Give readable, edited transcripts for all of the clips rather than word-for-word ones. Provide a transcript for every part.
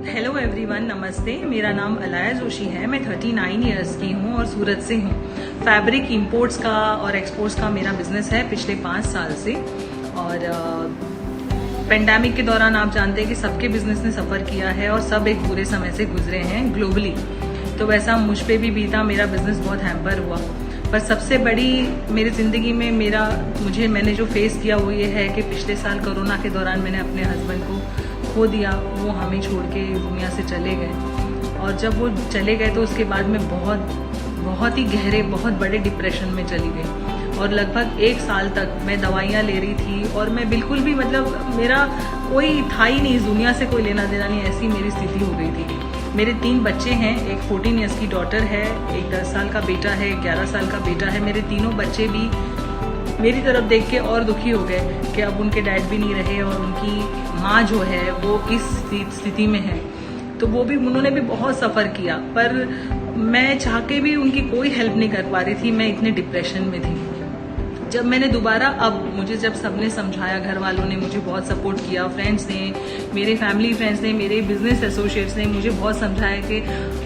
Hello everyone, नमस्ते। मेरा नाम अलाया जोशी है। मैं 39 इयर्स की हूँ और सूरत से हूँ। फैब्रिक इंपोर्ट्स का और एक्सपोर्ट्स का मेरा बिजनेस है पिछले 5 साल से। और पेंडेमिक के दौरान आप जानते हैं कि सबके बिजनेस ने सफ़र किया है और सब एक बुरे समय से गुजरे हैं ग्लोबली। तो वैसा मुझ पे भी बीता, मेरा बिजनेस बहुत हैम्पर हुआ। पर सबसे बड़ी मेरी ज़िंदगी में मैंने जो फेस किया वो ये है कि पिछले साल कोरोना के दौरान मैंने अपने हस्बैंड को खो दिया। वो हमें छोड़ के दुनिया से चले गए और जब वो चले गए तो उसके बाद मैं बहुत ही गहरे, बहुत बड़े डिप्रेशन में चली गई और लगभग 1 साल तक मैं दवाइयाँ ले रही थी और मैं बिल्कुल भी मेरा कोई था ही नहीं, इस दुनिया से कोई लेना देना नहीं, ऐसी मेरी स्थिति हो गई थी। मेरे 3 बच्चे हैं, एक 14 इयर्स की डॉटर है, एक 10 साल का बेटा है, 11 साल का बेटा है। मेरे तीनों बच्चे भी मेरी तरफ देख के और दुखी हो गए कि अब उनके डैड भी नहीं रहे और उनकी माँ जो है वो इस स्थिति में है। तो उन्होंने भी बहुत सफ़र किया, पर मैं चाह के भी उनकी कोई हेल्प नहीं कर पा रही थी। मैं इतने डिप्रेशन में थी। जब मैंने दोबारा मुझे जब सबने समझाया, घर वालों ने मुझे बहुत सपोर्ट किया, फ्रेंड्स ने, मेरे फैमिली फ्रेंड्स ने, मेरे बिजनेस एसोसिएट्स ने मुझे बहुत समझाया कि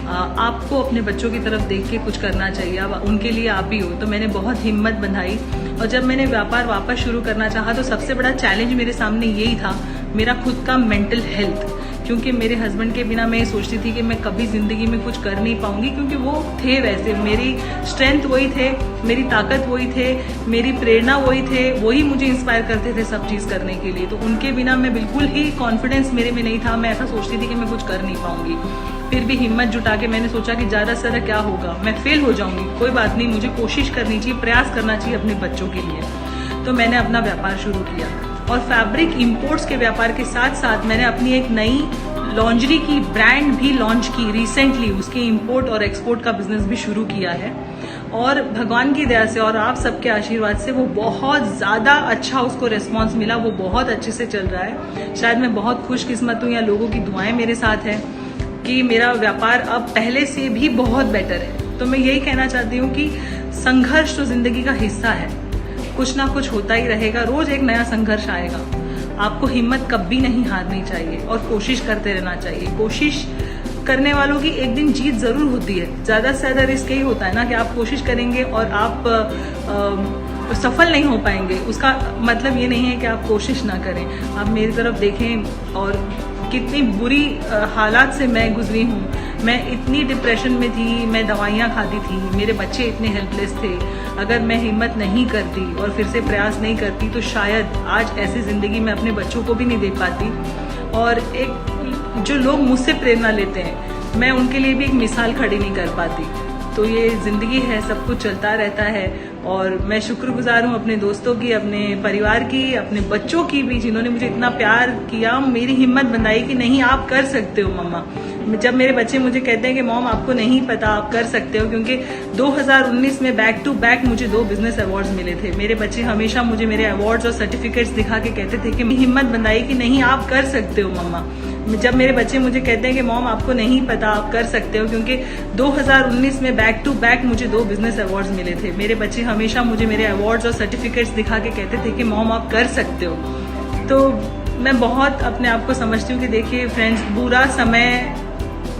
आपको अपने बच्चों की तरफ देख के कुछ करना चाहिए, अब उनके लिए आप ही हो। तो मैंने बहुत हिम्मत बंधाई और जब मैंने व्यापार वापस शुरू करना चाहा तो सबसे बड़ा चैलेंज मेरे सामने यही था, मेरा खुद का मेंटल हेल्थ। क्योंकि मेरे हस्बैंड के बिना मैं ये सोचती थी कि मैं कभी ज़िंदगी में कुछ कर नहीं पाऊंगी, क्योंकि वो थे वैसे, मेरी स्ट्रेंथ वही थे, मेरी ताकत वही थे, मेरी प्रेरणा वही थे, वही मुझे इंस्पायर करते थे सब चीज़ करने के लिए। तो उनके बिना मैं बिल्कुल ही कॉन्फिडेंस मेरे में नहीं था। मैं ऐसा सोचती थी कि मैं कुछ कर नहीं पाऊंगी। फिर भी हिम्मत जुटा के मैंने सोचा कि ज़्यादा से ज़्यादा क्या होगा, मैं फेल हो जाऊंगी, कोई बात नहीं, मुझे कोशिश करनी चाहिए, प्रयास करना चाहिए अपने बच्चों के लिए। तो मैंने अपना व्यापार शुरू किया और फैब्रिक इंपोर्ट्स के व्यापार के साथ साथ मैंने अपनी एक नई लॉन्जरी की ब्रांड भी लॉन्च की रिसेंटली। उसके इंपोर्ट और एक्सपोर्ट का बिजनेस भी शुरू किया है और भगवान की दया से और आप सबके आशीर्वाद से वो बहुत ज़्यादा अच्छा उसको रिस्पॉन्स मिला, वो बहुत अच्छे से चल रहा है। शायद मैं बहुत खुशकिस्मत हूँ या लोगों की दुआएं मेरे साथ हैं कि मेरा व्यापार अब पहले से भी बहुत बेटर है। तो मैं यही कहना चाहती हूँ कि संघर्ष तो जिंदगी का हिस्सा है, कुछ ना कुछ होता ही रहेगा, रोज एक नया संघर्ष आएगा। आपको हिम्मत कभी नहीं हारनी चाहिए और कोशिश करते रहना चाहिए। कोशिश करने वालों की एक दिन जीत जरूर होती है। ज़्यादा से ज़्यादा रिस्क यही होता है ना कि आप कोशिश करेंगे और आप सफल नहीं हो पाएंगे। उसका मतलब ये नहीं है कि आप कोशिश ना करें। आप मेरी तरफ देखें और कितनी बुरी हालात से मैं गुजरी हूँ। मैं इतनी डिप्रेशन में थी, मैं दवाइयाँ खाती थी, मेरे बच्चे इतने हेल्पलेस थे। अगर मैं हिम्मत नहीं करती और फिर से प्रयास नहीं करती तो शायद आज ऐसी ज़िंदगी में अपने बच्चों को भी नहीं दे पाती। और एक जो लोग मुझसे प्रेरणा लेते हैं, मैं उनके लिए भी एक मिसाल खड़ी नहीं कर पाती। तो ये ज़िंदगी है, सब कुछ चलता रहता है और मैं शुक्रगुजार हूँ अपने दोस्तों की, अपने परिवार की, अपने बच्चों की भी, जिन्होंने मुझे इतना प्यार किया, मेरी हिम्मत बनाई कि नहीं आप कर सकते हो मम्मा। जब मेरे बच्चे मुझे कहते हैं कि मॉम आपको नहीं पता, आप कर सकते हो, क्योंकि 2019 में बैक टू बैक मुझे 2 बिजनेस अवार्ड्स मिले थे। मेरे बच्चे हमेशा मुझे मेरे अवार्ड्स और सर्टिफिकेट्स दिखा के कहते थे कि हिम्मत बनाई कि नहीं आप कर सकते हो मम्मा। जब मेरे बच्चे मुझे कहते हैं कि मॉम आपको नहीं पता, आप कर सकते हो, क्योंकि 2019 में बैक टू बैक मुझे 2 बिजनेस अवार्ड्स मिले थे। मेरे बच्चे हमेशा मुझे मेरे अवार्ड्स और सर्टिफिकेट्स दिखा के कहते थे कि मॉम आप कर सकते हो। तो मैं बहुत अपने आप को समझती हूँ कि देखिए फ्रेंड्स, बुरा समय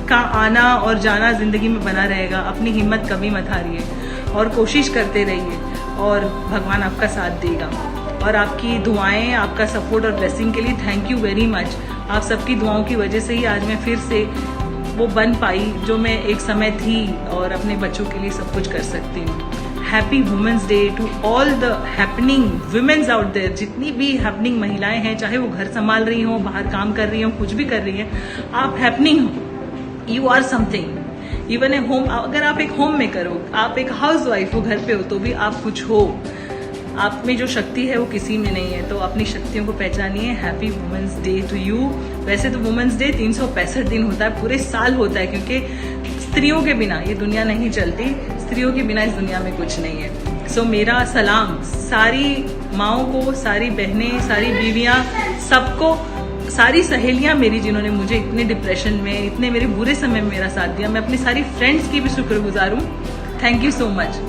का आना और जाना जिंदगी में बना रहेगा। अपनी हिम्मत कभी मत हारिए और कोशिश करते रहिए और भगवान आपका साथ देगा। और आपकी दुआएं, आपका सपोर्ट और ब्लेसिंग के लिए थैंक यू वेरी मच। आप सबकी दुआओं की वजह से ही आज मैं फिर से वो बन पाई जो मैं एक समय थी और अपने बच्चों के लिए सब कुछ कर सकती हूँ। Happy women's day to all the happening women's out there. जितनी भी हैपनिंग महिलाएं हैं, चाहे वो घर संभाल रही हों, बाहर काम कर रही हों, कुछ भी कर रही हैं, आप हैपनिंग हो, you are something. Even a home, अगर आप एक होम मेकर हो, आप एक हाउस वाइफ हो, घर पे हो, तो भी आप कुछ हो। आप में जो शक्ति है वो किसी में नहीं है, तो अपनी शक्तियों को पहचानिए। Happy women's day to you. वैसे तो वुमेंस डे 365 दिन होता है, पूरे साल होता है, क्योंकि स्त्रियों के बिना ये दुनिया नहीं चलती, स्त्रियों के बिना इस दुनिया में कुछ नहीं है। सो मेरा सलाम सारी माओं को, सारी बहनें, सारी बीवियां, सबको, सारी सहेलियां मेरी जिन्होंने मुझे इतने डिप्रेशन में, इतने मेरे बुरे समय में मेरा साथ दिया। मैं अपनी सारी फ्रेंड्स की भी शुक्रगुजार हूँ। Thank you so much.